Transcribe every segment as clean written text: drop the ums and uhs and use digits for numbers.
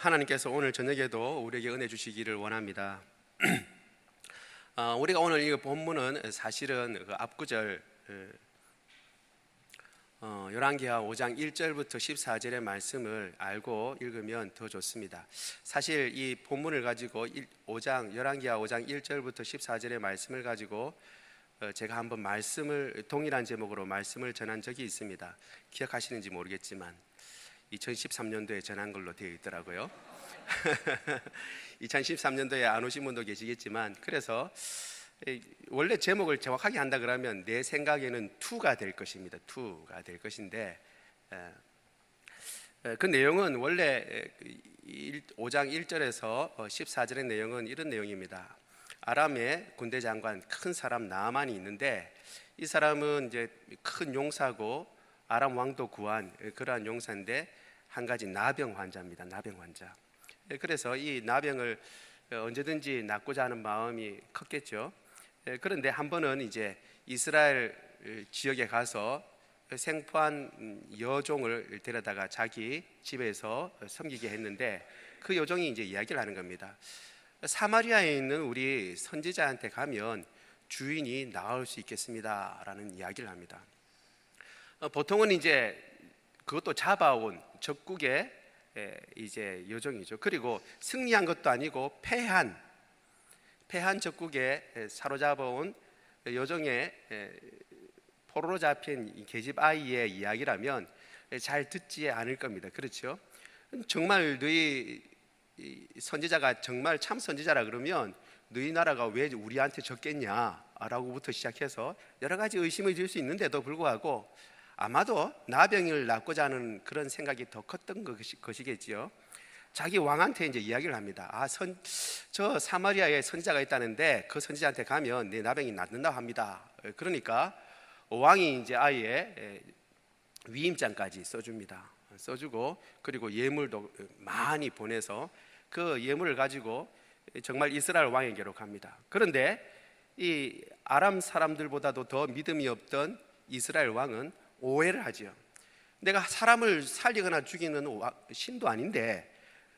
하나님께서 오늘 저녁에도 우리에게 은혜 주시기를 원합니다. 우리가 오늘 이 본문은 사실은 그 앞구절 열왕기하 5장 1절부터 14절의 말씀을 알고 읽으면 더 좋습니다. 사실 이 본문을 가지고 열왕기하 5장 1절부터 14절의 말씀을 가지고 제가 한번 동일한 제목으로 말씀을 전한 적이 있습니다. 기억하시는지 모르겠지만 2013년도에 전한 걸로 되어 있더라고요. 2013년도에 안 오신 분도 계시겠지만, 그래서 원래 제목을 정확하게 한다 그러면 내 생각에는 2가 될 것입니다. 2가 될 것인데, 그 내용은 원래 5장 1절에서 14절의 내용은 이런 내용입니다. 아람의 군대 장관 큰 사람 나아만이 있는데, 이 사람은 이제 큰 용사고 아람 왕도 구한 그러한 용사인데 한 가지 나병 환자입니다. 나병 환자. 그래서 이 나병을 언제든지 낫고자 하는 마음이 컸겠죠. 그런데 한 번은 이제 이스라엘 지역에 가서 생포한 여종을 데려다가 자기 집에서 섬기게 했는데, 그 여종이 이제 이야기를 하는 겁니다. 사마리아에 있는 우리 선지자한테 가면 주인이 나을 수 있겠습니다라는 이야기를 합니다. 보통은 이제 그것도 잡아온 적국의 이제 여종이죠. 그리고 승리한 것도 아니고 패한 적국에 사로잡아온 여종의 포로로 잡힌 계집 아이의 이야기라면 잘 듣지 않을 겁니다. 그렇죠? 정말 너희 선지자가 정말 참 선지자라 그러면 너희 나라가 왜 우리한테 졌겠냐라고부터 시작해서 여러 가지 의심을 질 수 있는데도 불구하고 아마도 나병을 낫고자 하는 그런 생각이 더 컸던 것이겠지요. 자기 왕한테 이제 이야기를 합니다. 저 사마리아에 선지자가 있다는데 그 선지자한테 가면 내 나병이 낫는다고 합니다. 그러니까 왕이 이제 아예 위임장까지 써주고 그리고 예물도 많이 보내서 그 예물을 가지고 정말 이스라엘 왕에게로 갑니다. 그런데 이 아람 사람들보다도 더 믿음이 없던 이스라엘 왕은 오해를 하죠. 내가 사람을 살리거나 죽이는 신도 아닌데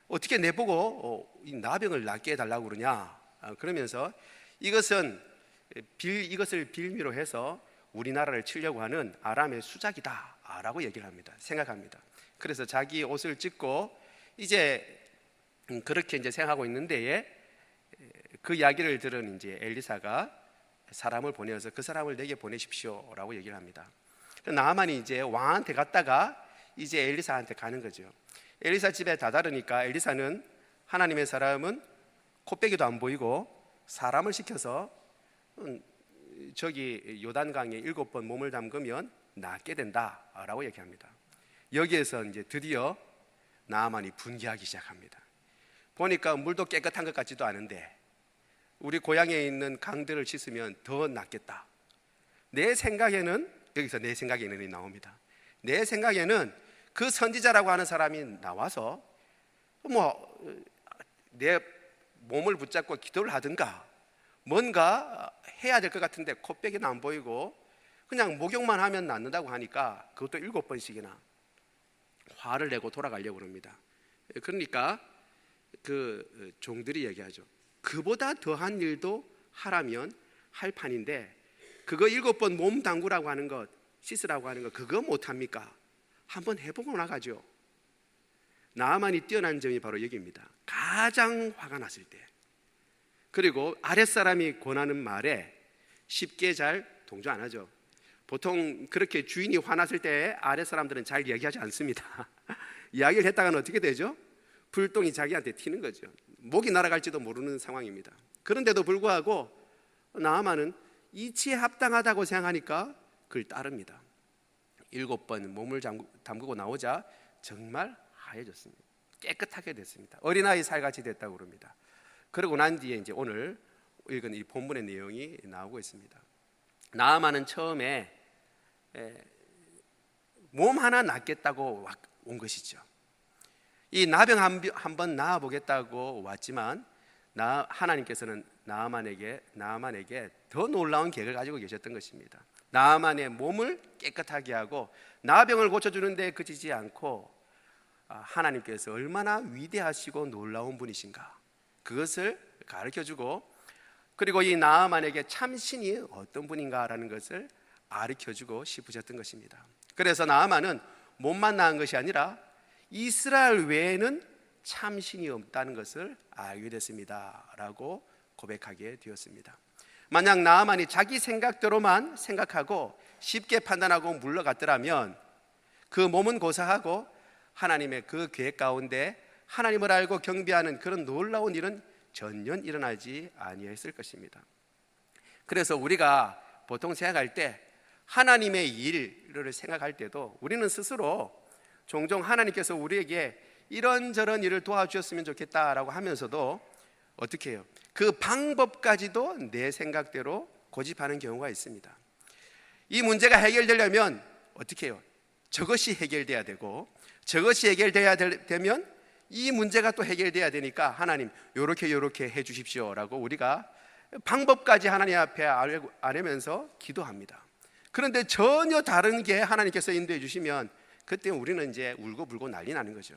어떻게 내보고 이 나병을 낫게 해달라고 그러냐. 그러면서 이것을 빌미로 해서 우리나라를 치려고 하는 아람의 수작이다 라고 얘기를 합니다. 생각합니다. 그래서 자기 옷을 찢고 이제 그렇게 이제 생각하고 있는데, 그 이야기를 들은 이제 엘리사가 사람을 보내어서 그 사람을 내게 보내십시오 라고 얘기를 합니다. 나아만이 이제 왕한테 갔다가 이제 엘리사한테 가는 거죠. 엘리사 집에 다다르니까 엘리사는 하나님의 사람은 코빼기도 안 보이고 사람을 시켜서 저기 요단강에 7번 몸을 담그면 낫게 된다라고 얘기합니다. 여기에서 이제 드디어 나아만이 분개하기 시작합니다. 보니까 물도 깨끗한 것 같지도 않은데 우리 고향에 있는 강들을 씻으면 더 낫겠다. 내 생각에는, 여기서 내 생각에는이 나옵니다. 내 생각에는 그 선지자라고 하는 사람이 나와서 내 몸을 붙잡고 기도를 하든가 뭔가 해야 될 것 같은데 코빼기는 안 보이고 그냥 목욕만 하면 낫는다고 하니까 그것도 7번씩이나 화를 내고 돌아가려고 합니다. 그러니까 그 종들이 얘기하죠. 그보다 더한 일도 하라면 할 판인데 그거 7번 몸 담그라고 하는 것, 씻으라고 하는 것, 그거 못합니까? 한번 해보고 나가죠. 나아만이 뛰어난 점이 바로 여기입니다. 가장 화가 났을 때, 그리고 아랫사람이 권하는 말에 쉽게 잘 동조 안 하죠. 보통 그렇게 주인이 화났을 때 아랫사람들은 잘 얘기하지 않습니다. 이야기를 했다가는 어떻게 되죠? 불똥이 자기한테 튀는 거죠. 목이 날아갈지도 모르는 상황입니다. 그런데도 불구하고 나아만은 이치에 합당하다고 생각하니까 그걸 따릅니다. 7번 몸을 담그고 나오자 정말 하얘졌습니다. 깨끗하게 됐습니다. 어린아이 살같이 됐다고 그럽니다. 그러고 난 뒤에 이제 오늘 읽은 이 본문의 내용이 나오고 있습니다. 나아만은 처음에 몸 하나 낫겠다고 온 것이죠. 이 나병 한번 나아보겠다고 왔지만 하나님께서는 나아만에게 더 놀라운 계획을 가지고 계셨던 것입니다. 나아만의 몸을 깨끗하게 하고 나병을 고쳐주는데 그치지 않고 하나님께서 얼마나 위대하시고 놀라운 분이신가, 그것을 가르쳐주고, 그리고 이 나아만에게 참신이 어떤 분인가라는 것을 가르쳐주고 싶으셨던 것입니다. 그래서 나아만은 몸만 나은 것이 아니라 이스라엘 외에는 참신이 없다는 것을 알게 됐습니다 라고 고백하게 되었습니다. 만약 나아만이 자기 생각대로만 생각하고 쉽게 판단하고 물러갔더라면 그 몸은 고사하고 하나님의 그 계획 가운데 하나님을 알고 경배하는 그런 놀라운 일은 전혀 일어나지 아니했을 것입니다. 그래서 우리가 보통 생각할 때, 하나님의 일을 생각할 때도 우리는 스스로 종종 하나님께서 우리에게 이런저런 일을 도와주셨으면 좋겠다라고 하면서도 어떻게 해요? 그 방법까지도 내 생각대로 고집하는 경우가 있습니다. 이 문제가 해결되려면 어떻게 해요? 저것이 해결돼야 되고, 저것이 해결돼야 되면 이 문제가 또 해결돼야 되니까 하나님 요렇게 해 주십시오라고 우리가 방법까지 하나님 앞에 아뢰면서 기도합니다. 그런데 전혀 다른 게 하나님께서 인도해 주시면 그때 우리는 이제 울고불고 난리 나는 거죠.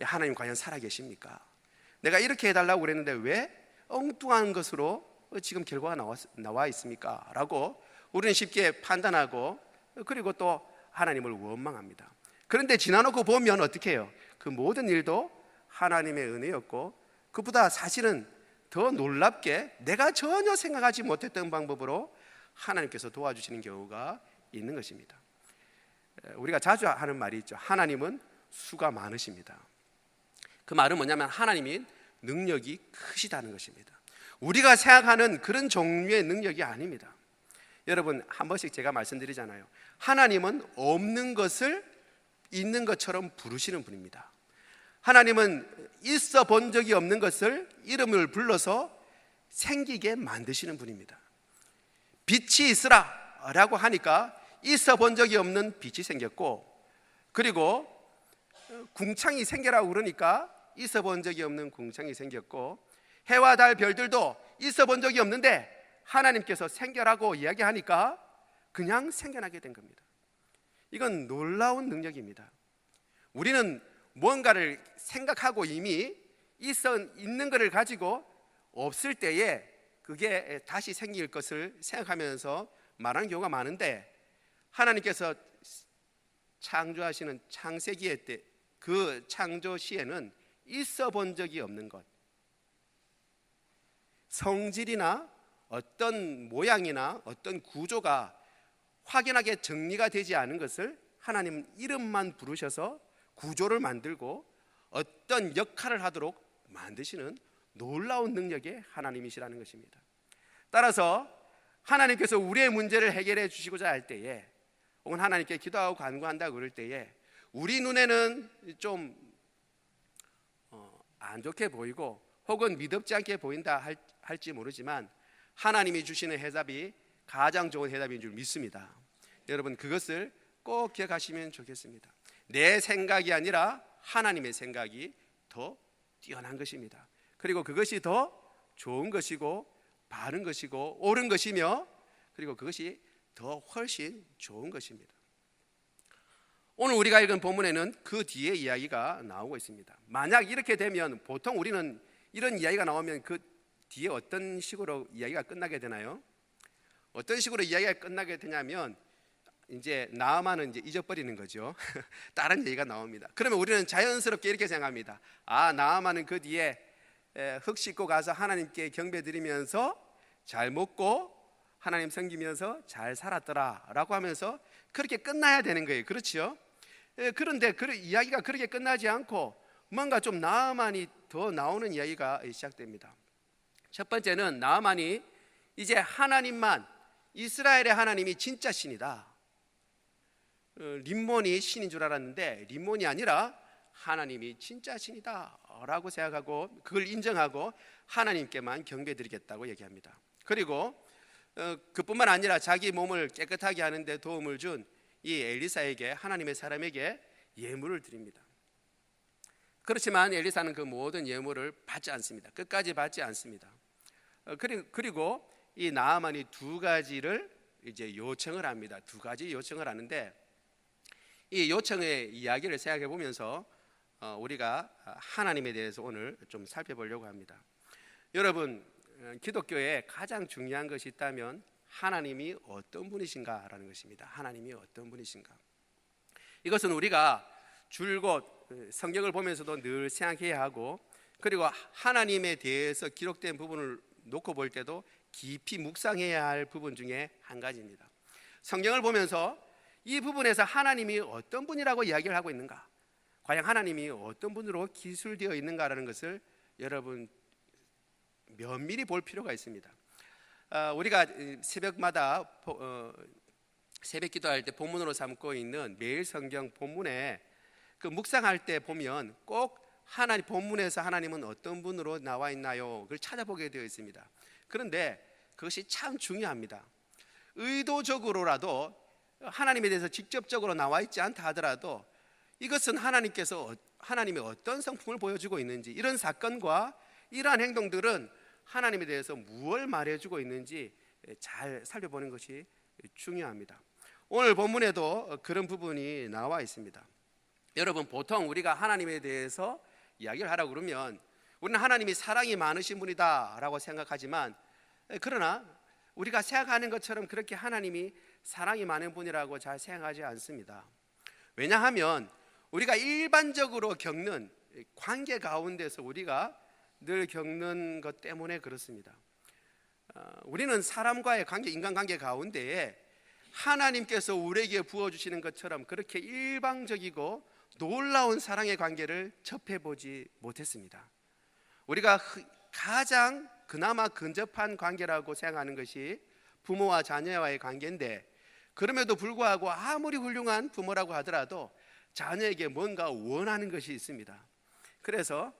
하나님 과연 살아계십니까? 내가 이렇게 해달라고 그랬는데 왜 엉뚱한 것으로 지금 결과가 나와 있습니까? 라고 우리는 쉽게 판단하고, 그리고 또 하나님을 원망합니다. 그런데 지나놓고 보면 어떻게 해요? 그 모든 일도 하나님의 은혜였고, 그보다 사실은 더 놀랍게 내가 전혀 생각하지 못했던 방법으로 하나님께서 도와주시는 경우가 있는 것입니다. 우리가 자주 하는 말이 있죠. 하나님은 수가 많으십니다. 그 말은 뭐냐면 하나님이 능력이 크시다는 것입니다. 우리가 생각하는 그런 종류의 능력이 아닙니다. 여러분, 한 번씩 제가 말씀드리잖아요. 하나님은 없는 것을 있는 것처럼 부르시는 분입니다. 하나님은 있어 본 적이 없는 것을 이름을 불러서 생기게 만드시는 분입니다. 빛이 있으라 라고 하니까 있어 본 적이 없는 빛이 생겼고, 그리고 궁창이 생겨라고 그러니까 있어 본 적이 없는 궁창이 생겼고, 해와 달 별들도 있어 본 적이 없는데 하나님께서 생겨라고 이야기하니까 그냥 생겨나게 된 겁니다. 이건 놀라운 능력입니다. 우리는 뭔가를 생각하고 이미 있는 것을 가지고 없을 때에 그게 다시 생길 것을 생각하면서 말하는 경우가 많은데, 하나님께서 창조하시는 창세기의 때 그 창조 시에는 있어 본 적이 없는 것, 성질이나 어떤 모양이나 어떤 구조가 확연하게 정리가 되지 않은 것을 하나님 이름만 부르셔서 구조를 만들고 어떤 역할을 하도록 만드시는 놀라운 능력의 하나님이시라는 것입니다. 따라서 하나님께서 우리의 문제를 해결해 주시고자 할 때에, 혹은 하나님께 기도하고 간구한다 그럴 때에 우리 눈에는 좀 안 좋게 보이고 혹은 믿음지 않게 보인다 할지 모르지만 하나님이 주시는 해답이 가장 좋은 해답인 줄 믿습니다. 여러분, 그것을 꼭 기억하시면 좋겠습니다. 내 생각이 아니라 하나님의 생각이 더 뛰어난 것입니다. 그리고 그것이 더 좋은 것이고 바른 것이고 옳은 것이며, 그리고 그것이 더 훨씬 좋은 것입니다. 오늘 우리가 읽은 본문에는 그 뒤에 이야기가 나오고 있습니다. 만약 이렇게 되면 보통 우리는 이런 이야기가 나오면 그 뒤에 어떤 식으로 이야기가 끝나게 되나요? 어떤 식으로 이야기가 끝나게 되냐면 이제 나아만은 이제 잊어버리는 거죠. 다른 얘기가 나옵니다. 그러면 우리는 자연스럽게 이렇게 생각합니다. 나아만은 그 뒤에 흙 씻고 가서 하나님께 경배 드리면서 잘 먹고 하나님 섬기면서 잘 살았더라 라고 하면서 그렇게 끝나야 되는 거예요. 그렇죠? 그런데 그 이야기가 그렇게 끝나지 않고 뭔가 좀 나아만이 더 나오는 이야기가 시작됩니다. 첫 번째는 나아만이 이제 하나님만, 이스라엘의 하나님이 진짜 신이다, 림몬이 신인 줄 알았는데 림몬이 아니라 하나님이 진짜 신이다 라고 생각하고 그걸 인정하고 하나님께만 경배드리겠다고 얘기합니다. 그리고 그뿐만 아니라 자기 몸을 깨끗하게 하는 데 도움을 준 이 엘리사에게, 하나님의 사람에게 예물을 드립니다. 그렇지만 엘리사는 그 모든 예물을 받지 않습니다. 끝까지 받지 않습니다. 그리고 이 나아만이 두 가지를 이제 요청을 합니다. 두 가지 요청을 하는데 이 요청의 이야기를 생각해 보면서 우리가 하나님에 대해서 오늘 좀 살펴보려고 합니다. 여러분, 기독교에 가장 중요한 것이 있다면 하나님이 어떤 분이신가라는 것입니다. 하나님이 어떤 분이신가? 이것은 우리가 줄곧 성경을 보면서도 늘 생각해야 하고, 그리고 하나님에 대해서 기록된 부분을 놓고 볼 때도 깊이 묵상해야 할 부분 중에 한 가지입니다. 성경을 보면서 이 부분에서 하나님이 어떤 분이라고 이야기를 하고 있는가, 과연 하나님이 어떤 분으로 기술되어 있는가라는 것을 여러분 면밀히 볼 필요가 있습니다. 우리가 새벽마다 새벽 기도할 때 본문으로 삼고 있는 매일 성경 본문에 그 묵상할 때 보면 꼭 하나님 본문에서 하나님은 어떤 분으로 나와 있나요? 그걸 찾아보게 되어 있습니다. 그런데 그것이 참 중요합니다. 의도적으로라도 하나님에 대해서 직접적으로 나와 있지 않다 하더라도 이것은 하나님이 어떤 성품을 보여주고 있는지, 이런 사건과 이러한 행동들은 하나님에 대해서 무엇을 말해주고 있는지 잘 살펴보는 것이 중요합니다. 오늘 본문에도 그런 부분이 나와 있습니다. 여러분, 보통 우리가 하나님에 대해서 이야기를 하라고 그러면 우리는 하나님이 사랑이 많으신 분이다 라고 생각하지만, 그러나 우리가 생각하는 것처럼 그렇게 하나님이 사랑이 많은 분이라고 잘 생각하지 않습니다. 왜냐하면 우리가 일반적으로 겪는 관계 가운데서 우리가 늘 겪는 것 때문에 그렇습니다. 우리는 사람과의 관계, 인간관계 가운데에 하나님께서 우리에게 부어주시는 것처럼 그렇게 일방적이고 놀라운 사랑의 관계를 접해보지 못했습니다. 우리가 가장 그나마 근접한 관계라고 생각하는 것이 부모와 자녀와의 관계인데, 그럼에도 불구하고 아무리 훌륭한 부모라고 하더라도 자녀에게 뭔가 원하는 것이 있습니다. 그래서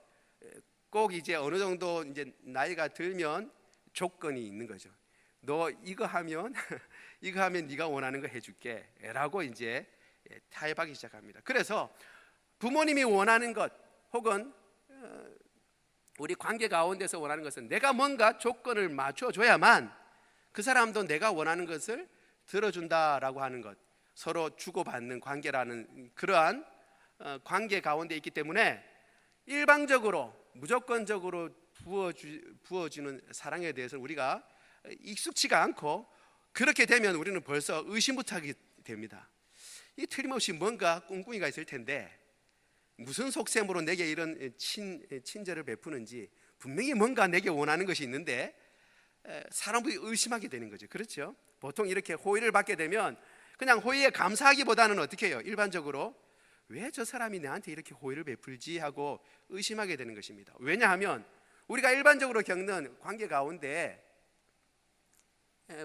꼭 이제 어느 정도 이제 나이가 들면 조건이 있는 거죠. 너 이거 하면 네가 원하는 거 해줄게라고 이제 타협하기 시작합니다. 그래서 부모님이 원하는 것 혹은 우리 관계 가운데서 원하는 것은 내가 뭔가 조건을 맞춰줘야만 그 사람도 내가 원하는 것을 들어준다라고 하는 것, 서로 주고받는 관계라는 그러한 관계 가운데 있기 때문에 일방적으로 무조건적으로 부어주는 사랑에 대해서 우리가 익숙치가 않고, 그렇게 되면 우리는 벌써 의심부터 하게 됩니다. 이 틀림없이 뭔가 꿍꿍이가 있을 텐데 무슨 속셈으로 내게 이런 친절을 베푸는지, 분명히 뭔가 내게 원하는 것이 있는데 사람들이 의심하게 되는 거죠. 그렇죠? 보통 이렇게 호의를 받게 되면 그냥 호의에 감사하기보다는 어떻게 해요? 일반적으로 왜 저 사람이 나한테 이렇게 호의를 베풀지 하고 의심하게 되는 것입니다. 왜냐하면 우리가 일반적으로 겪는 관계 가운데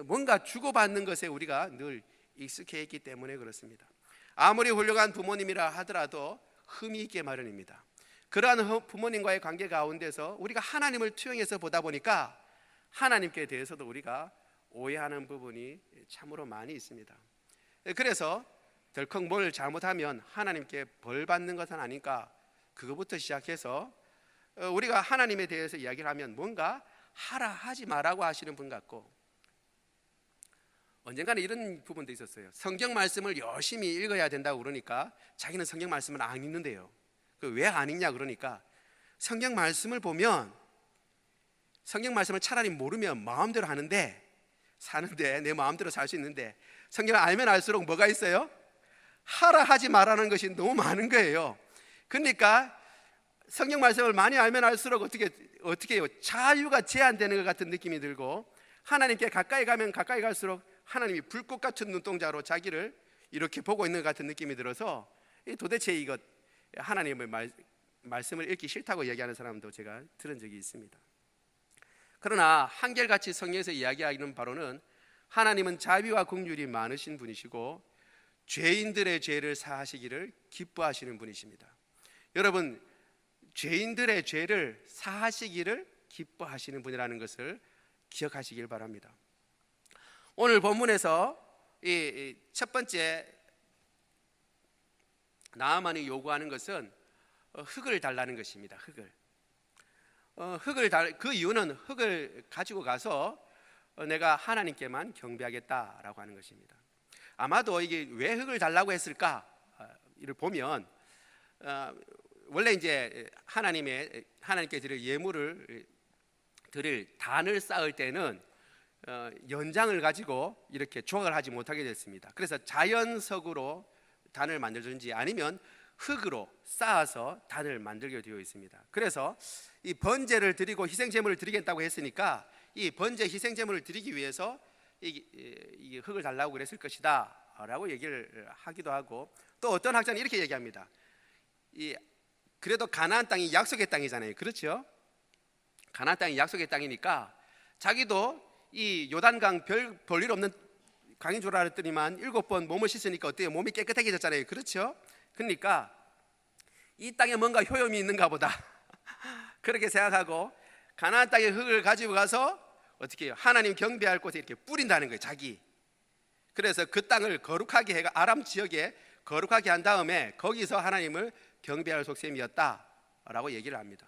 뭔가 주고받는 것에 우리가 늘 익숙해 있기 때문에 그렇습니다. 아무리 훌륭한 부모님이라 하더라도 흠이 있게 마련입니다. 그러한 부모님과의 관계 가운데서 우리가 하나님을 투영해서 보다 보니까 하나님께 대해서도 우리가 오해하는 부분이 참으로 많이 있습니다. 그래서 덜컥 뭘 잘못하면 하나님께 벌 받는 것은 아닌가, 그거부터 시작해서 우리가 하나님에 대해서 이야기를 하면 뭔가 하라 하지 마라고 하시는 분 같고, 언젠가는 이런 부분도 있었어요. 성경 말씀을 열심히 읽어야 된다고 그러니까 자기는 성경 말씀을 안 읽는데요. 왜 안 읽냐 그러니까 성경 말씀을 보면 성경 말씀을 차라리 모르면 마음대로 사는데 내 마음대로 살 수 있는데, 성경을 알면 알수록 뭐가 있어요? 하라 하지 말라는 것이 너무 많은 거예요. 그러니까 성경 말씀을 많이 알면 알수록 어떻게 해요? 자유가 제한되는 것 같은 느낌이 들고, 하나님께 가까이 가면 가까이 갈수록 하나님이 불꽃 같은 눈동자로 자기를 이렇게 보고 있는 것 같은 느낌이 들어서 도대체 이것 하나님의 말씀을 읽기 싫다고 얘기하는 사람도 제가 들은 적이 있습니다. 그러나 한결같이 성경에서 이야기하기는 바로는 하나님은 자비와 긍휼이 많으신 분이시고 죄인들의 죄를 사하시기를 기뻐하시는 분이십니다. 여러분, 죄인들의 죄를 사하시기를 기뻐하시는 분이라는 것을 기억하시길 바랍니다. 오늘 본문에서 이 첫 번째 나아만이 요구하는 것은 흙을 달라는 것입니다. 그 이유는 흙을 가지고 가서 내가 하나님께만 경배하겠다라고 하는 것입니다. 아마도 이게 왜 흙을 달라고 했을까? 이를 보면 원래 이제 하나님께 드릴 예물을 드릴 단을 쌓을 때는 연장을 가지고 이렇게 조각을 하지 못하게 됐습니다. 그래서 자연석으로 단을 만들든지 아니면 흙으로 쌓아서 단을 만들게 되어 있습니다. 그래서 이 번제를 드리고 희생제물을 드리겠다고 했으니까 이 번제 희생제물을 드리기 위해서 이 흙을 달라고 그랬을 것이다 라고 얘기를 하기도 하고, 또 어떤 학자는 이렇게 얘기합니다. 그래도 가나안 땅이 약속의 땅이잖아요. 그렇죠? 가나안 땅이 약속의 땅이니까 자기도 이 요단강 별 볼일 없는 강인 줄 알았더니만 7번 몸을 씻으니까 어때요? 몸이 깨끗해졌잖아요. 그렇죠? 그러니까 이 땅에 뭔가 효용이 있는가 보다 그렇게 생각하고 가나안 땅의 흙을 가지고 가서 어떻게 해요? 하나님 경배할 곳에 이렇게 뿌린다는 거예요. 자기. 그래서 그 땅을 거룩하게 해가 아람 지역에 거룩하게 한 다음에 거기서 하나님을 경배할 속셈이었다라고 얘기를 합니다.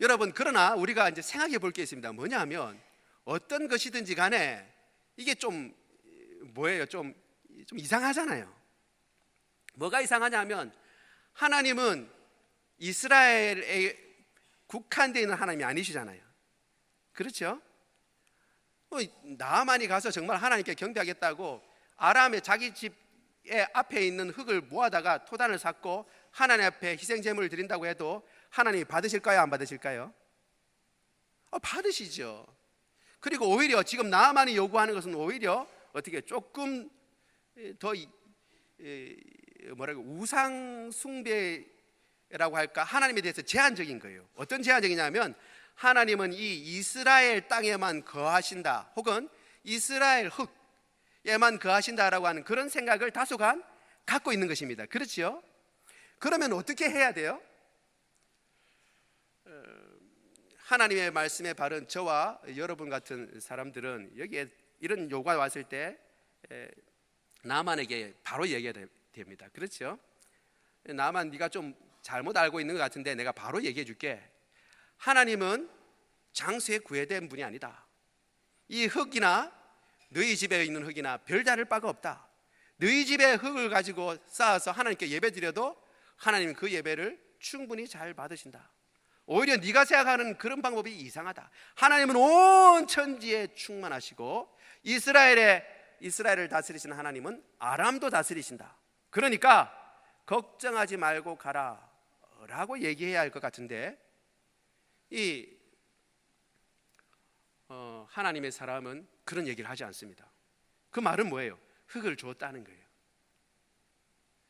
여러분, 그러나 우리가 이제 생각해 볼 게 있습니다. 뭐냐면 어떤 것이든지 간에 이게 좀 뭐예요? 좀 이상하잖아요. 뭐가 이상하냐면 하나님은 이스라엘에 국한되어 있는 하나님이 아니시잖아요. 그렇죠? 나아만이 가서 정말 하나님께 경배하겠다고 아람의 자기 집의 앞에 있는 흙을 모아다가 토단을 쌓고 하나님 앞에 희생제물을 드린다고 해도 하나님이 받으실까요? 안 받으실까요? 받으시죠. 그리고 오히려 지금 나아만이 요구하는 것은 오히려 어떻게 조금 더 우상 숭배라고 할까? 하나님에 대해서 제한적인 거예요. 어떤 제한적이냐면 하나님은 이 이스라엘 땅에만 거하신다, 혹은 이스라엘 흙에만 거하신다라고 하는 그런 생각을 다소간 갖고 있는 것입니다. 그렇죠? 그러면 어떻게 해야 돼요? 하나님의 말씀에 바른 저와 여러분 같은 사람들은 여기에 이런 요구가 왔을 때 나만에게 바로 얘기해야 됩니다. 그렇죠? 나만 네가 좀 잘못 알고 있는 것 같은데 내가 바로 얘기해 줄게. 하나님은 장수에 구애된 분이 아니다. 이 흙이나 너희 집에 있는 흙이나 별다를 바가 없다. 너희 집의 흙을 가지고 쌓아서 하나님께 예배 드려도 하나님은 그 예배를 충분히 잘 받으신다. 오히려 네가 생각하는 그런 방법이 이상하다. 하나님은 온 천지에 충만하시고 이스라엘을 다스리시는 하나님은 아람도 다스리신다. 그러니까 걱정하지 말고 가라 라고 얘기해야 할 것 같은데 하나님의 사람은 그런 얘기를 하지 않습니다. 그 말은 뭐예요? 흙을 줬다는 거예요.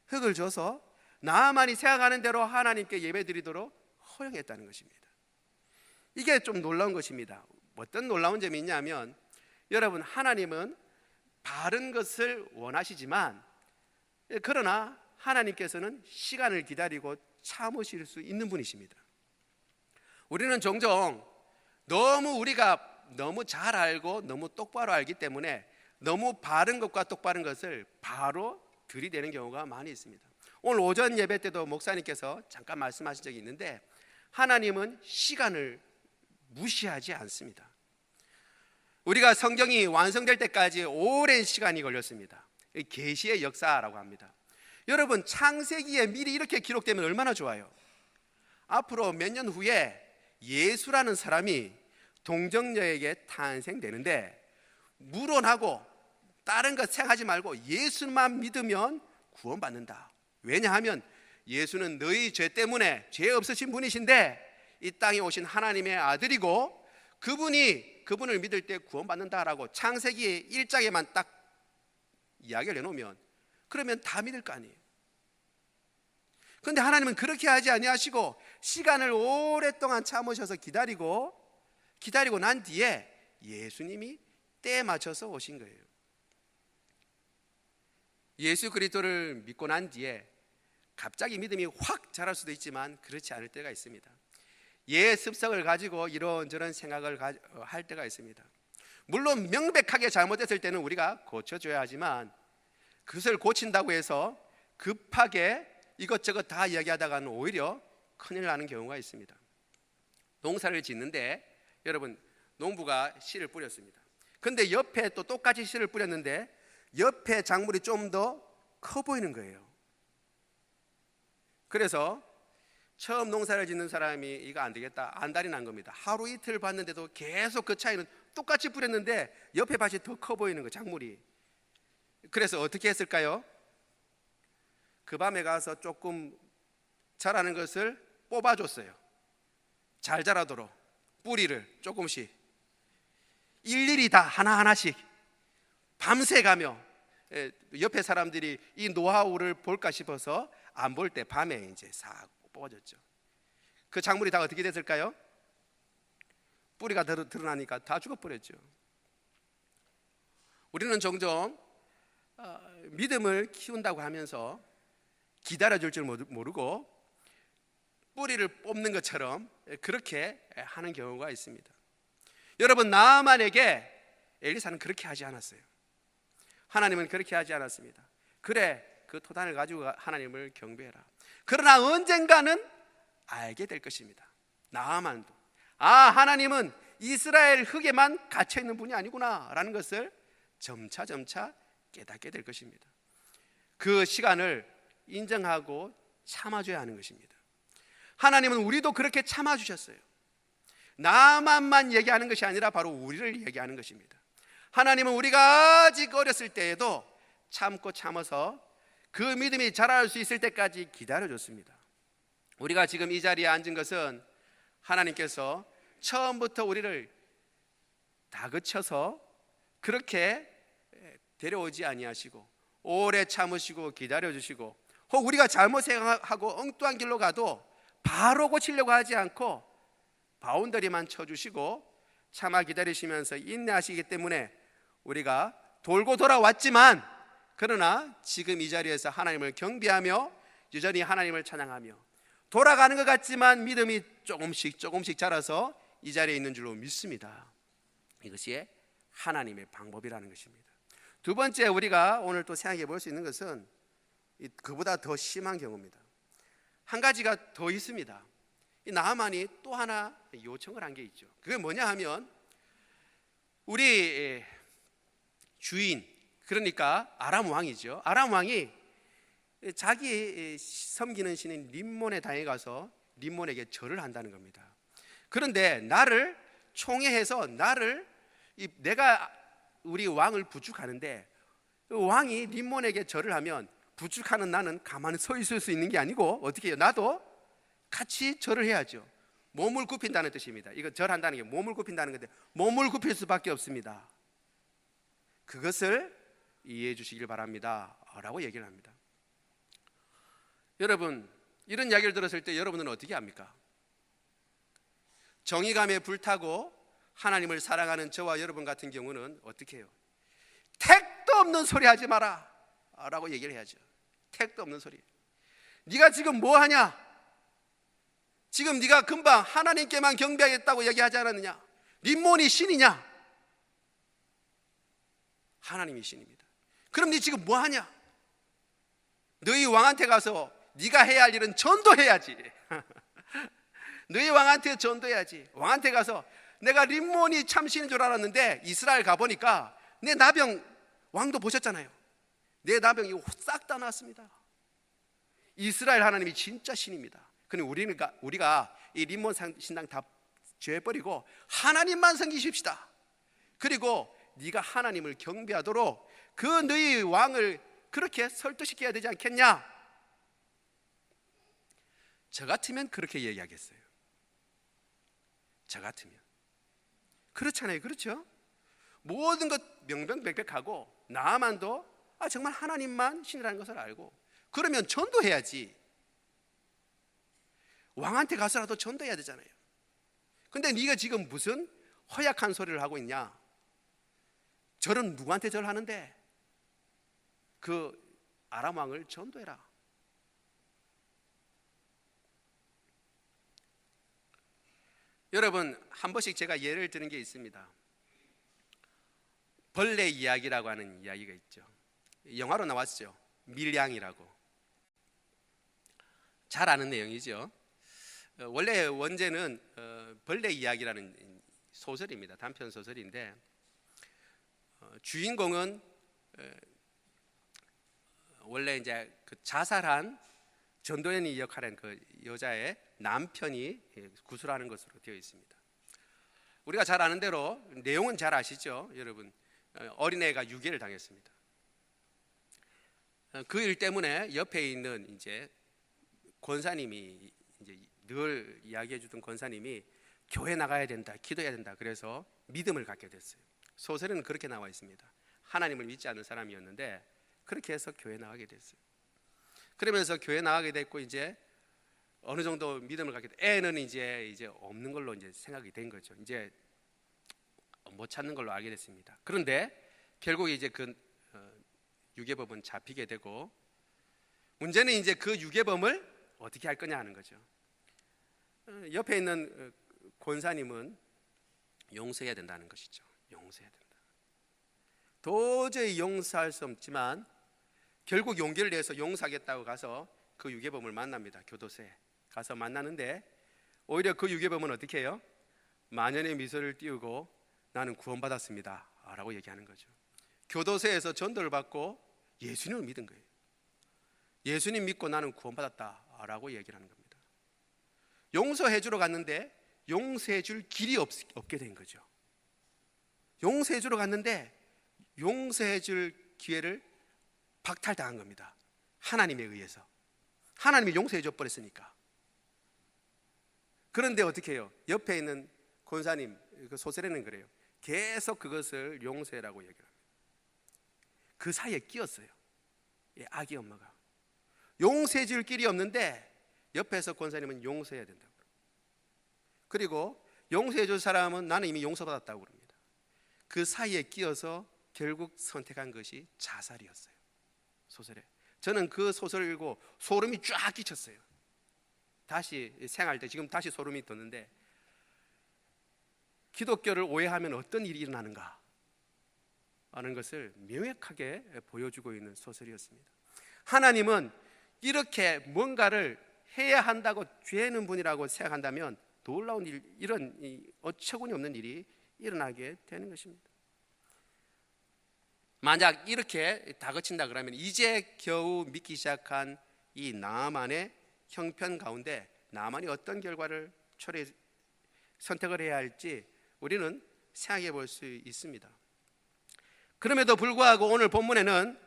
흙을 줘서 나만이 생각하는 대로 하나님께 예배드리도록 허용했다는 것입니다. 이게 좀 놀라운 것입니다. 어떤 놀라운 점이 있냐면 여러분, 하나님은 바른 것을 원하시지만 그러나 하나님께서는 시간을 기다리고 참으실 수 있는 분이십니다. 우리는 종종 우리가 너무 잘 알고 너무 똑바로 알기 때문에 너무 바른 것과 똑바른 것을 바로 들이대는 경우가 많이 있습니다. 오늘 오전 예배 때도 목사님께서 잠깐 말씀하신 적이 있는데 하나님은 시간을 무시하지 않습니다. 우리가 성경이 완성될 때까지 오랜 시간이 걸렸습니다. 계시의 역사라고 합니다. 여러분, 창세기에 미리 이렇게 기록되면 얼마나 좋아요. 앞으로 몇 년 후에 예수라는 사람이 동정녀에게 탄생되는데 물론하고 다른 것 생각하지 말고 예수만 믿으면 구원받는다. 왜냐하면 예수는 너희 죄 때문에 죄 없으신 분이신데 이 땅에 오신 하나님의 아들이고 그분을 믿을 때 구원받는다라고 창세기 1장에만 딱 이야기를 해놓으면 그러면 다 믿을 거 아니에요. 그런데 하나님은 그렇게 하지 아니하시고 시간을 오랫동안 참으셔서 기다리고 난 뒤에 예수님이 때에 맞춰서 오신 거예요. 예수 그리스도를 믿고 난 뒤에 갑자기 믿음이 확 자랄 수도 있지만 그렇지 않을 때가 있습니다. 옛 습성을 가지고 이런저런 생각을 할 때가 있습니다. 물론 명백하게 잘못됐을 때는 우리가 고쳐줘야 하지만 그것을 고친다고 해서 급하게 이것저것 다 이야기하다가는 오히려 큰일 나는 경우가 있습니다. 농사를 짓는데 여러분, 농부가 씨를 뿌렸습니다. 근데 옆에 또 똑같이 씨를 뿌렸는데 옆에 작물이 좀 더 커 보이는 거예요. 그래서 처음 농사를 짓는 사람이 이거 안 되겠다, 안달이 난 겁니다. 하루 이틀 봤는데도 계속 그 차이는 똑같이 뿌렸는데 옆에 밭이 더 커 보이는 거, 작물이. 그래서 어떻게 했을까요? 그 밤에 가서 조금 자라는 것을 뽑아줬어요. 잘 자라도록 뿌리를 조금씩 일일이 다 하나하나씩 밤새 가며, 옆에 사람들이 이 노하우를 볼까 싶어서 안 볼 때 밤에 이제 싹 뽑아줬죠. 그 작물이 다 어떻게 됐을까요? 뿌리가 드러나니까 다 죽어버렸죠. 우리는 종종 믿음을 키운다고 하면서 기다려줄 줄 모르고 뿌리를 뽑는 것처럼 그렇게 하는 경우가 있습니다. 여러분, 나아만에게 엘리사는 그렇게 하지 않았어요. 하나님은 그렇게 하지 않았습니다. 그래, 그 토단을 가지고 하나님을 경배해라. 그러나 언젠가는 알게 될 것입니다. 나아만도 하나님은 이스라엘 흙에만 갇혀 있는 분이 아니구나 라는 것을 점차 깨닫게 될 것입니다. 그 시간을 인정하고 참아줘야 하는 것입니다. 하나님은 우리도 그렇게 참아주셨어요. 나만만 얘기하는 것이 아니라 바로 우리를 얘기하는 것입니다. 하나님은 우리가 아직 어렸을 때에도 참고 참아서 그 믿음이 자랄 수 있을 때까지 기다려줬습니다. 우리가 지금 이 자리에 앉은 것은 하나님께서 처음부터 우리를 다그쳐서 그렇게 데려오지 아니하시고 오래 참으시고 기다려주시고, 혹 우리가 잘못 생각하고 엉뚱한 길로 가도 바로 고치려고 하지 않고 바운더리만 쳐주시고 참아 기다리시면서 인내하시기 때문에 우리가 돌고 돌아왔지만, 그러나 지금 이 자리에서 하나님을 경배하며 여전히 하나님을 찬양하며 돌아가는 것 같지만 믿음이 조금씩 자라서 이 자리에 있는 줄로 믿습니다. 이것이 하나님의 방법이라는 것입니다. 두 번째, 우리가 오늘 또 생각해 볼 수 있는 것은 그보다 더 심한 경우입니다. 한 가지가 더 있습니다. 이 나하만이 또 하나 요청을 한 게 있죠. 그게 뭐냐 하면, 우리 주인, 그러니까 아람 왕이죠. 아람 왕이 자기 섬기는 신인 림몬에 당해 가서 림몬에게 절을 한다는 겁니다. 그런데 나를 총애해서 내가 우리 왕을 부축하는데, 왕이 림몬에게 절을 하면 부축하는 나는 가만히 서 있을 수 있는 게 아니고 어떻게 해요? 나도 같이 절을 해야죠. 몸을 굽힌다는 뜻입니다. 이거 절한다는 게 몸을 굽힌다는 건데 몸을 굽힐 수밖에 없습니다. 그것을 이해해 주시길 바랍니다 라고 얘기를 합니다. 여러분, 이런 이야기를 들었을 때 여러분은 어떻게 합니까? 정의감에 불타고 하나님을 사랑하는 저와 여러분 같은 경우는 어떻게 해요? 택도 없는 소리 하지 마라 라고 얘기를 해야죠. 택도 없는 소리. 네가 지금 뭐 하냐? 지금 네가 금방 하나님께만 경배하겠다고 얘기하지 않았느냐? 림몬이 신이냐? 하나님이 신입니다. 그럼 네 지금 뭐 하냐? 너희 왕한테 가서 네가 해야 할 일은 전도해야지. 너희 왕한테 전도해야지. 왕한테 가서 내가 림몬이 참신인 줄 알았는데 이스라엘 가보니까 내 나병, 왕도 보셨잖아요. 내 나병이 싹 다 나았습니다. 이스라엘 하나님이 진짜 신입니다. 그럼 우리가 이 림몬 신당 다 죄버리고 하나님만 섬기십시다. 그리고 네가 하나님을 경배하도록 그 너희 왕을 그렇게 설득시켜야 되지 않겠냐? 저 같으면 그렇게 얘기하겠어요. 저 같으면. 그렇잖아요. 그렇죠? 모든 것 명명백백하고 나만도 정말 하나님만 신이라는 것을 알고 그러면 전도해야지. 왕한테 가서라도 전도해야 되잖아요. 근데 네가 지금 무슨 허약한 소리를 하고 있냐? 절은 누구한테 절하는데? 그 아람 왕을 전도해라. 여러분, 한 번씩 제가 예를 드는 게 있습니다. 벌레 이야기라고 하는 이야기가 있죠. 영화로 나왔죠. 밀양이라고. 잘 아는 내용이죠. 원래 원제는 벌레 이야기라는 소설입니다. 단편 소설인데 주인공은 원래 이제 그 자살한 전도연이 역할한 그 여자의 남편이 구술하는 것으로 되어 있습니다. 우리가 잘 아는 대로 내용은 잘 아시죠, 여러분? 어린애가 유괴를 당했습니다. 그 일 때문에 옆에 있는 이제 권사님이 이제 늘 이야기해주던 권사님이 교회 나가야 된다, 기도해야 된다. 그래서 믿음을 갖게 됐어요. 소설에는 그렇게 나와 있습니다. 하나님을 믿지 않는 사람이었는데 그렇게 해서 교회 나가게 됐어요. 그러면서 교회 나가게 됐고 이제 어느 정도 믿음을 갖게 됐. 애는 이제 없는 걸로 이제 생각이 된 거죠. 이제 못 찾는 걸로 알게 됐습니다. 그런데 결국 이제 그 유괴범은 잡히게 되고 문제는 이제 그 유괴범을 어떻게 할 거냐 하는 거죠. 옆에 있는 권사님은 용서해야 된다는 것이죠. 용서해야 된다. 도저히 용서할 수 없지만 결국 용기를 내서 용서하겠다고 가서 그 유괴범을 만납니다. 교도소에 가서 만나는데 오히려 그 유괴범은 어떻게 해요? 만연의 미소를 띄우고 나는 구원받았습니다 라고 얘기하는 거죠. 교도소에서 전도를 받고 예수님을 믿은 거예요. 예수님 믿고 나는 구원받았다 라고 얘기를 하는 겁니다. 용서해 주러 갔는데 용서해 줄 길이 없게 된 거죠. 용서해 주러 갔는데 용서해 줄 기회를 박탈당한 겁니다. 하나님에 의해서. 하나님이 용서해 줘 버렸으니까. 그런데 어떻게 해요? 옆에 있는 권사님, 그 소설에는 그래요. 계속 그것을 용서해라고 얘기를 합니다. 그 사이에 끼었어요. 아기 엄마가. 용서해 줄 길이 없는데 옆에서 권사님은 용서해야 된다고. 그리고 용서해 줄 사람은 나는 이미 용서받았다고 그럽니다. 그 사이에 끼어서 결국 선택한 것이 자살이었어요. 소설에. 저는 그 소설을 읽고 소름이 쫙 끼쳤어요. 다시 생각할 때 지금 다시 소름이 돋는데 기독교를 오해하면 어떤 일이 일어나는가 하는 것을 명확하게 보여주고 있는 소설이었습니다. 하나님은 이렇게 뭔가를 해야 한다고 죄는 분이라고 생각한다면 놀라운 일, 이런 어처구니 없는 일이 일어나게 되는 것입니다. 만약 이렇게 다그친다 그러면 이제 겨우 믿기 시작한 이 나아만의 형편 가운데 나아만이 어떤 결과를 선택을 해야 할지 우리는 생각해 볼 수 있습니다. 그럼에도 불구하고 오늘 본문에는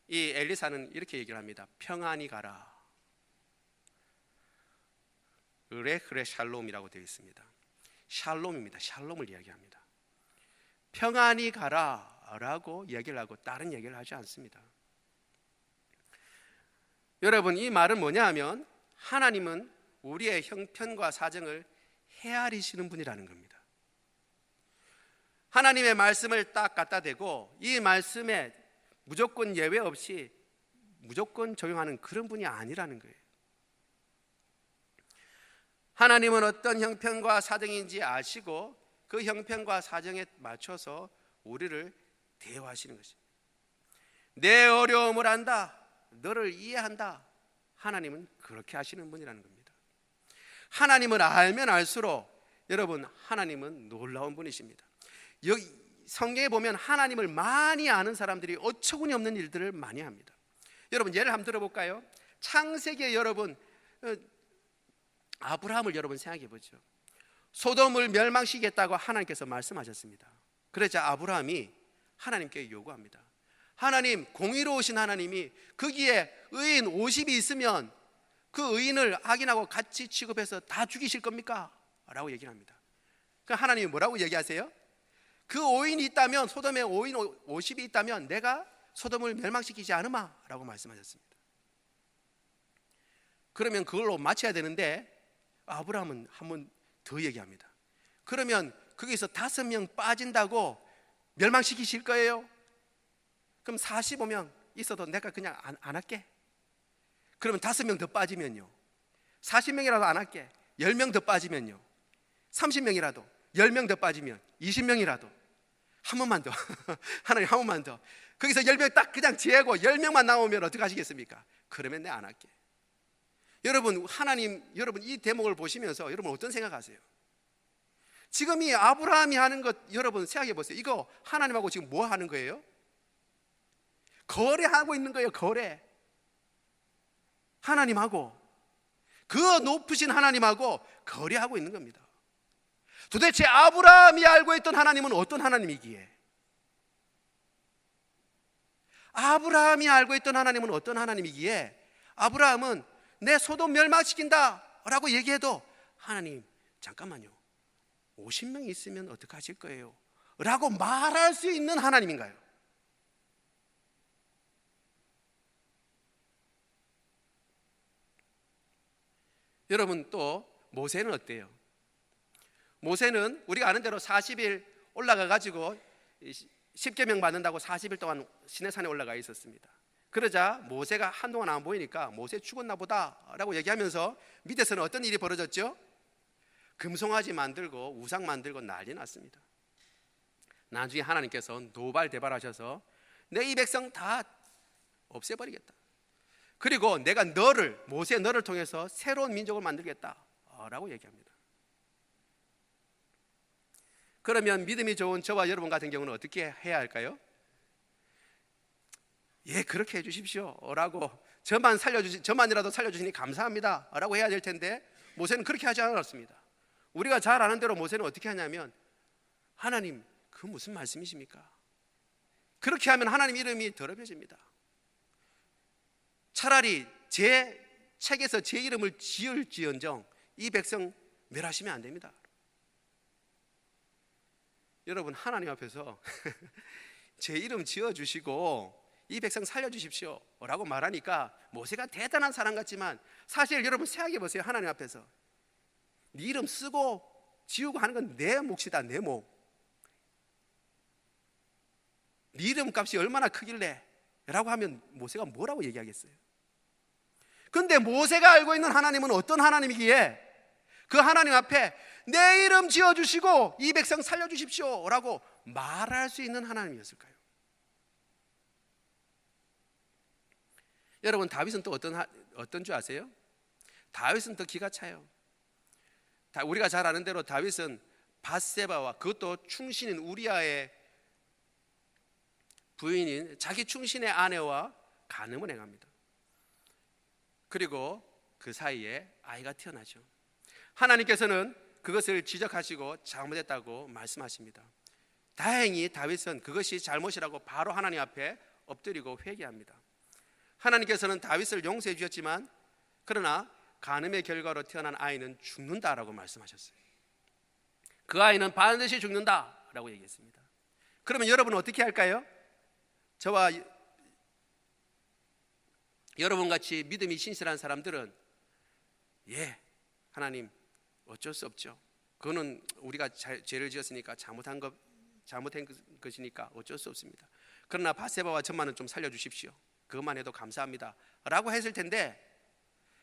이 엘리사는 이렇게 얘기를 합니다. 평안히 가라. 으레흐레 샬롬이라고 되어 있습니다. 샬롬입니다. 샬롬을 이야기합니다. 평안히 가라 라고 얘기를 하고 다른 얘기를 하지 않습니다. 여러분, 이 말은 뭐냐 하면 하나님은 우리의 형편과 사정을 헤아리시는 분이라는 겁니다. 하나님의 말씀을 딱 갖다 대고 이 말씀에 무조건 예외 없이 무조건 적용하는 그런 분이 아니라는 거예요. 하나님은 어떤 형편과 사정인지 아시고 그 형편과 사정에 맞춰서 우리를 대화하시는 것입니다. 내 어려움을 안다, 너를 이해한다. 하나님은 그렇게 하시는 분이라는 겁니다. 하나님을 알면 알수록 여러분, 하나님은 놀라운 분이십니다. 여기 성경에 보면 하나님을 많이 아는 사람들이 어처구니 없는 일들을 많이 합니다. 여러분, 예를 한번 들어볼까요? 창세기에 여러분 아브라함을 여러분 생각해 보죠. 소돔을 멸망시키겠다고 하나님께서 말씀하셨습니다. 그러자 아브라함이 하나님께 요구합니다. 하나님, 공의로우신 하나님이 거기에 의인 50이 있으면 그 의인을 악인하고 같이 취급해서 다 죽이실 겁니까? 라고 얘기를 합니다. 그 하나님이 뭐라고 얘기하세요? 그 오인이 있다면, 소돔에 오인 50이 있다면 내가 소돔을 멸망시키지 않으마 라고 말씀하셨습니다. 그러면 그걸로 맞춰야 되는데 아브라함은 한 번 더 얘기합니다. 그러면 거기서 5명 빠진다고 멸망시키실 거예요? 그럼 45명 있어도 내가 그냥 안 할게. 그러면 5명 더 빠지면요, 40명이라도 안 할게. 10명 더 빠지면요, 30명이라도 10명 더 빠지면 20명이라도 한 번만 더 하나님 한 번만 더. 거기서 10명 딱 그냥 재고 10명만 나오면 어떻게 하시겠습니까? 그러면 내가 안 할게. 여러분, 하나님, 여러분 이 대목을 보시면서 여러분 어떤 생각하세요? 지금 이 아브라함이 하는 것 여러분 생각해 보세요. 이거 하나님하고 지금 뭐 하는 거예요? 거래하고 있는 거예요. 거래. 하나님하고, 그 높으신 하나님하고 거래하고 있는 겁니다. 도대체 아브라함이 알고 있던 하나님은 어떤 하나님이기에, 아브라함이 알고 있던 하나님은 어떤 하나님이기에 아브라함은 내 소돔 멸망시킨다 라고 얘기해도 하나님 잠깐만요, 50명이 있으면 어떡하실 거예요? 라고 말할 수 있는 하나님인가요? 여러분, 또 모세는 어때요? 모세는 우리가 아는 대로 40일 올라가 가지고 10계명 받는다고 40일 동안 시내산에 올라가 있었습니다. 그러자 모세가 한동안 안 보이니까 모세 죽었나 보다 라고 얘기하면서 밑에서는 어떤 일이 벌어졌죠? 금송아지 만들고 우상 만들고 난리 났습니다. 나중에 하나님께서 노발대발하셔서 내 이 백성 다 없애버리겠다. 그리고 내가 너를, 모세 너를 통해서 새로운 민족을 만들겠다 라고 얘기합니다. 그러면 믿음이 좋은 저와 여러분 같은 경우는 어떻게 해야 할까요? 예, 그렇게 해주십시오 라고, 저만이라도 살려주시니 감사합니다 라고 해야 될 텐데 모세는 그렇게 하지 않았습니다. 우리가 잘 아는 대로 모세는 어떻게 하냐면, 하나님 그 무슨 말씀이십니까? 그렇게 하면 하나님 이름이 더럽혀집니다. 차라리 제 책에서 제 이름을 지을지언정 이 백성 멸하시면 안 됩니다. 여러분, 하나님 앞에서 제 이름 지어주시고 이 백성 살려주십시오 라고 말하니까 모세가 대단한 사람 같지만, 사실 여러분 생각해 보세요. 하나님 앞에서 네 이름 쓰고 지우고 하는 건 내 몫이다, 내 몫. 네 이름 값이 얼마나 크길래 라고 하면 모세가 뭐라고 얘기하겠어요? 근데 모세가 알고 있는 하나님은 어떤 하나님이기에 그 하나님 앞에 내 이름 지어주시고 이 백성 살려주십시오 라고 말할 수 있는 하나님이었을까요? 여러분, 다윗은 또 어떤 줄 아세요? 다윗은 더 기가 차요. 우리가 잘 아는 대로 다윗은 밧세바와, 그것도 충신인 우리아의 부인인 자기 충신의 아내와 간음을 행합니다. 그리고 그 사이에 아이가 태어나죠. 하나님께서는 그것을 지적하시고 잘못했다고 말씀하십니다. 다행히 다윗은 그것이 잘못이라고 바로 하나님 앞에 엎드리고 회개합니다. 하나님께서는 다윗을 용서해 주셨지만, 그러나 간음의 결과로 태어난 아이는 죽는다라고 말씀하셨어요. 그 아이는 반드시 죽는다라고 얘기했습니다. 그러면 여러분은 어떻게 할까요? 저와 여러분같이 믿음이 신실한 사람들은, 예, 하나님 어쩔 수 없죠. 그거는 우리가 죄를 지었으니까 잘못한 것이니까 어쩔 수 없습니다. 그러나 밧세바와 저만은 좀 살려주십시오, 그것만 해도 감사합니다 라고 했을 텐데,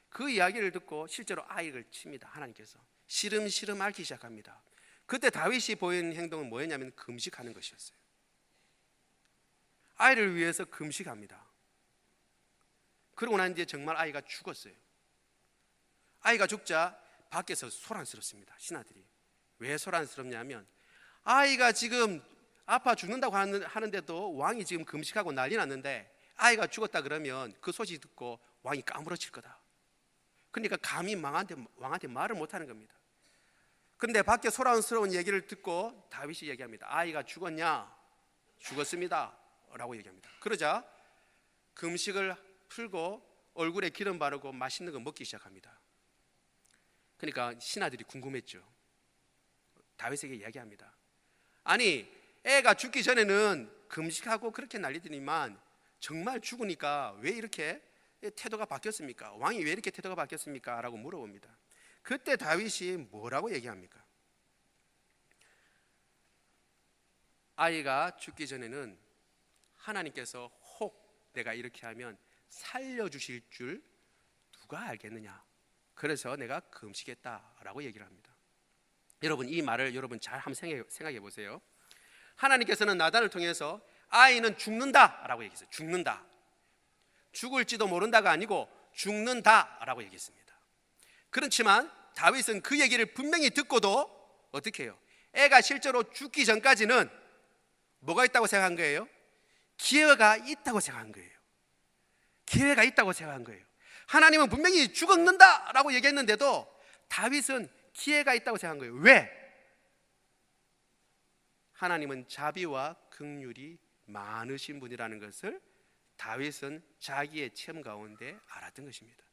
그 이야기를 듣고 실제로 아이를 칩니다. 하나님께서 시름시름 앓기 시작합니다. 그때 다윗이 보인 행동은 뭐였냐면 금식하는 것이었어요. 아이를 위해서 금식합니다. 그러고 난 뒤에 정말 아이가 죽었어요. 아이가 죽자 밖에서 소란스럽습니다. 신하들이. 왜 소란스럽냐면, 아이가 지금 아파 죽는다고 하는데도 왕이 지금 금식하고 난리 났는데 아이가 죽었다 그러면 그 소식 듣고 왕이 까무러칠 거다. 그러니까 감히 왕한테 말을 못하는 겁니다. 그런데 밖에 소란스러운 얘기를 듣고 다윗이 얘기합니다. 아이가 죽었냐? 죽었습니다 라고 얘기합니다. 그러자 금식을 풀고 얼굴에 기름 바르고 맛있는 거 먹기 시작합니다. 그러니까 신하들이 궁금했죠. 다윗에게 이야기합니다. 아니, 애가 죽기 전에는 금식하고 그렇게 난리더니만 정말 죽으니까 왜 이렇게 태도가 바뀌었습니까? 왕이 왜 이렇게 태도가 바뀌었습니까? 라고 물어봅니다. 그때 다윗이 뭐라고 얘기합니까? 아이가 죽기 전에는 하나님께서 혹 내가 이렇게 하면 살려주실 줄 누가 알겠느냐, 그래서 내가 금식했다라고 얘기를 합니다. 여러분, 이 말을 여러분 잘 한번 생각해 보세요. 하나님께서는 나단을 통해서 아이는 죽는다라고 얘기했어요. 죽는다. 죽을지도 모른다가 아니고 죽는다라고 얘기했습니다. 그렇지만 다윗은 그 얘기를 분명히 듣고도 어떻게 해요? 애가 실제로 죽기 전까지는 뭐가 있다고 생각한 거예요? 기회가 있다고 생각한 거예요. 기회가 있다고 생각한 거예요. 하나님은 분명히 죽었는다라고 얘기했는데도 다윗은 기회가 있다고 생각한 거예요. 왜? 하나님은 자비와 긍휼이 많으신 분이라는 것을 다윗은 자기의 체험 가운데 알았던 것입니다.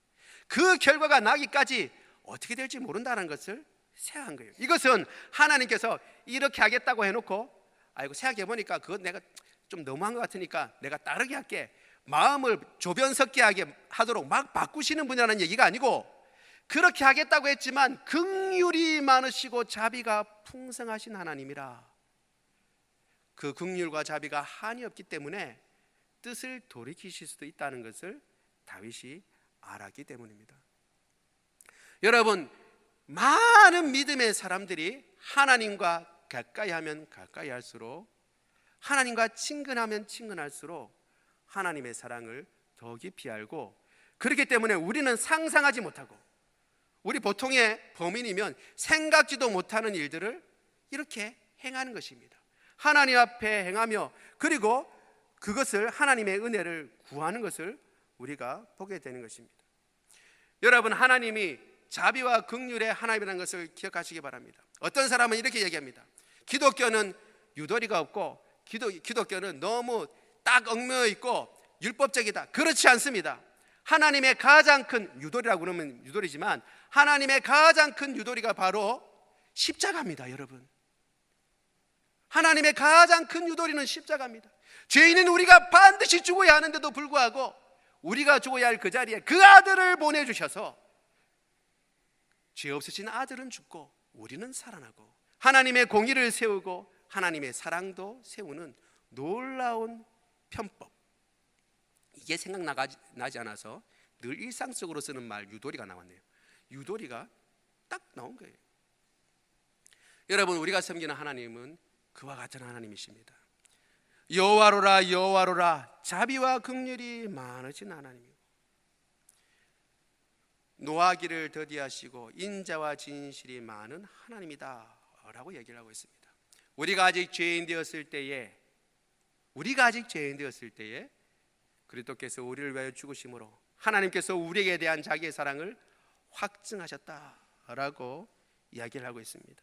그 결과가 나기까지 어떻게 될지 모른다는 것을 생각한 거예요. 이것은 하나님께서 이렇게 하겠다고 해놓고 아이고 생각해보니까 그건 내가 좀 너무한 것 같으니까 내가 다르게 할게, 마음을 조변석게 하도록 막 바꾸시는 분이라는 얘기가 아니고, 그렇게 하겠다고 했지만 긍휼이 많으시고 자비가 풍성하신 하나님이라, 그 긍휼과 자비가 한이 없기 때문에 뜻을 돌이키실 수도 있다는 것을 다윗이 알았기 때문입니다. 여러분, 많은 믿음의 사람들이 하나님과 가까이 하면 가까이 할수록, 하나님과 친근하면 친근할수록 하나님의 사랑을 더 깊이 알고, 그렇기 때문에 우리는 상상하지 못하고, 우리 보통의 범인이면 생각지도 못하는 일들을 이렇게 행하는 것입니다. 하나님 앞에 행하며, 그리고 그것을 하나님의 은혜를 구하는 것을 우리가 보게 되는 것입니다. 여러분, 하나님이 자비와 긍휼의 하나님이라는 것을 기억하시기 바랍니다. 어떤 사람은 이렇게 얘기합니다. 기독교는 유도리가 없고 기독교는 너무 딱 얽매여 있고 율법적이다. 그렇지 않습니다. 하나님의 가장 큰 유도리라고 그러면 유도리지만 하나님의 가장 큰 유도리가 바로 십자가입니다. 여러분, 하나님의 가장 큰 유도리는 십자가입니다. 죄인은 우리가 반드시 죽어야 하는데도 불구하고 우리가 죽어야 할 그 자리에 그 아들을 보내주셔서 죄 없으신 아들은 죽고 우리는 살아나고 하나님의 공의를 세우고 하나님의 사랑도 세우는 놀라운 편법, 이게 생각나지 않아서 늘 일상 속으로 쓰는 말 유도리가 나왔네요. 유도리가 딱 나온 거예요. 여러분, 우리가 섬기는 하나님은 그와 같은 하나님이십니다. 여호와로라 여호와로라, 자비와 긍휼이 많으신 하나님이고 노하기를 더디하시고 인자와 진실이 많은 하나님이다 라고 얘기를 하고 있습니다. 우리가 아직 죄인 되었을 때에 그리스도께서 우리를 위하여 죽으심으로 하나님께서 우리에게 대한 자기의 사랑을 확증하셨다라고 이야기를 하고 있습니다.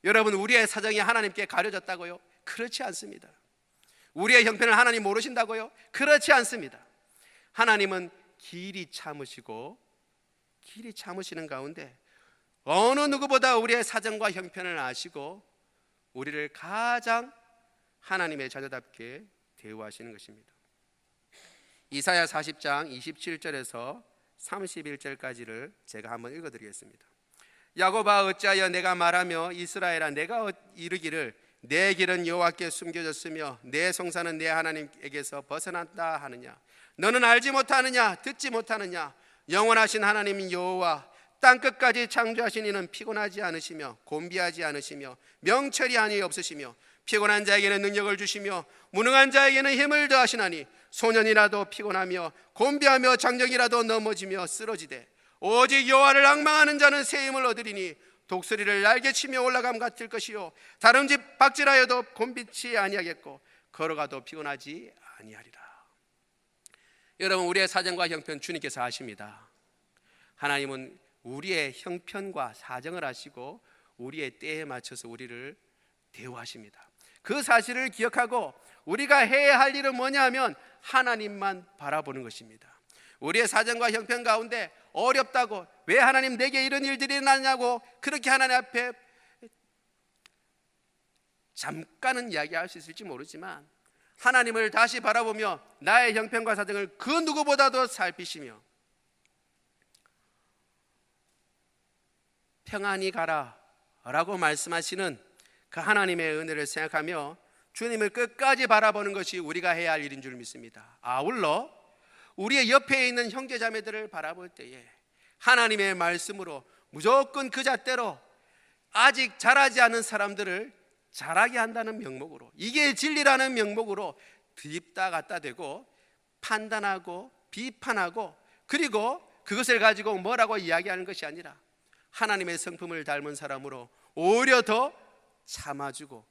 여러분, 우리의 사정이 하나님께 가려졌다고요? 그렇지 않습니다. 우리의 형편을 하나님 모르신다고요? 그렇지 않습니다. 하나님은 길이 참으시는 가운데 어느 누구보다 우리의 사정과 형편을 아시고 우리를 가장 하나님의 자녀답게 대우하시는 것입니다. 이사야 40장 27절에서 31절까지를 제가 한번 읽어드리겠습니다. 야곱아, 어찌하여 내가 말하며 이스라엘아 내가 이르기를 내 길은 여호와께 숨겨졌으며 내 성사는 내 하나님에게서 벗어났다 하느냐? 너는 알지 못하느냐? 듣지 못하느냐? 영원하신 하나님 여호와 땅끝까지 창조하신 이는 피곤하지 않으시며 곤비하지 않으시며 명철이 아니 없으시며 피곤한 자에게는 능력을 주시며 무능한 자에게는 힘을 더하시나니 소년이라도 피곤하며 곤비하며 장정이라도 넘어지며 쓰러지되 오직 여호와를 앙망하는 자는 새 힘을 얻으리니 독수리를 날개치며 올라감 같을 것이요 다름쥐 박질하여도 곤비치 아니하겠고 걸어가도 피곤하지 아니하리라. 여러분, 우리의 사정과 형편 주님께서 아십니다. 하나님은 우리의 형편과 사정을 아시고 우리의 때에 맞춰서 우리를 대우하십니다. 그 사실을 기억하고 우리가 해야 할 일은 뭐냐 하면 하나님만 바라보는 것입니다. 우리의 사정과 형편 가운데 어렵다고, 왜 하나님 내게 이런 일들이 일어나냐고 그렇게 하나님 앞에 잠깐은 이야기할 수 있을지 모르지만 하나님을 다시 바라보며 나의 형편과 사정을 그 누구보다도 살피시며 평안히 가라 라고 말씀하시는 그 하나님의 은혜를 생각하며 주님을 끝까지 바라보는 것이 우리가 해야 할 일인 줄 믿습니다. 아울러 우리의 옆에 있는 형제자매들을 바라볼 때에 하나님의 말씀으로 무조건 그 잣대로 아직 자라지 않은 사람들을 자라게 한다는 명목으로, 이게 진리라는 명목으로 뒤집다 갖다 대고 판단하고 비판하고 그리고 그것을 가지고 뭐라고 이야기하는 것이 아니라 하나님의 성품을 닮은 사람으로 오히려 더 참아주고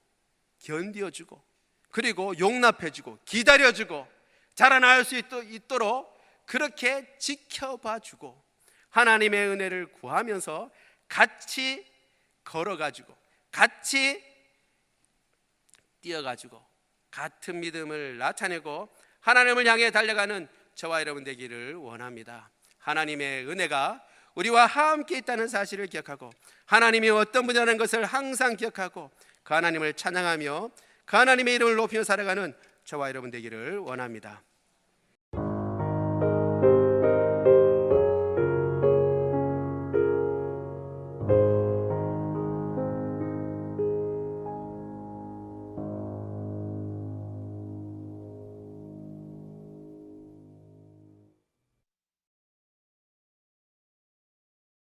견디어주고 그리고 용납해주고 기다려주고 자라날 수 있도록 그렇게 지켜봐주고 하나님의 은혜를 구하면서 같이 걸어가지고 같이 뛰어가지고 같은 믿음을 나타내고 하나님을 향해 달려가는 저와 여러분 되기를 원합니다. 하나님의 은혜가 우리와 함께 있다는 사실을 기억하고 하나님이 어떤 분이라는 것을 항상 기억하고 그 하나님을 찬양하며 그 하나님의 이름을 높이며 살아가는 저와 여러분 되기를 원합니다.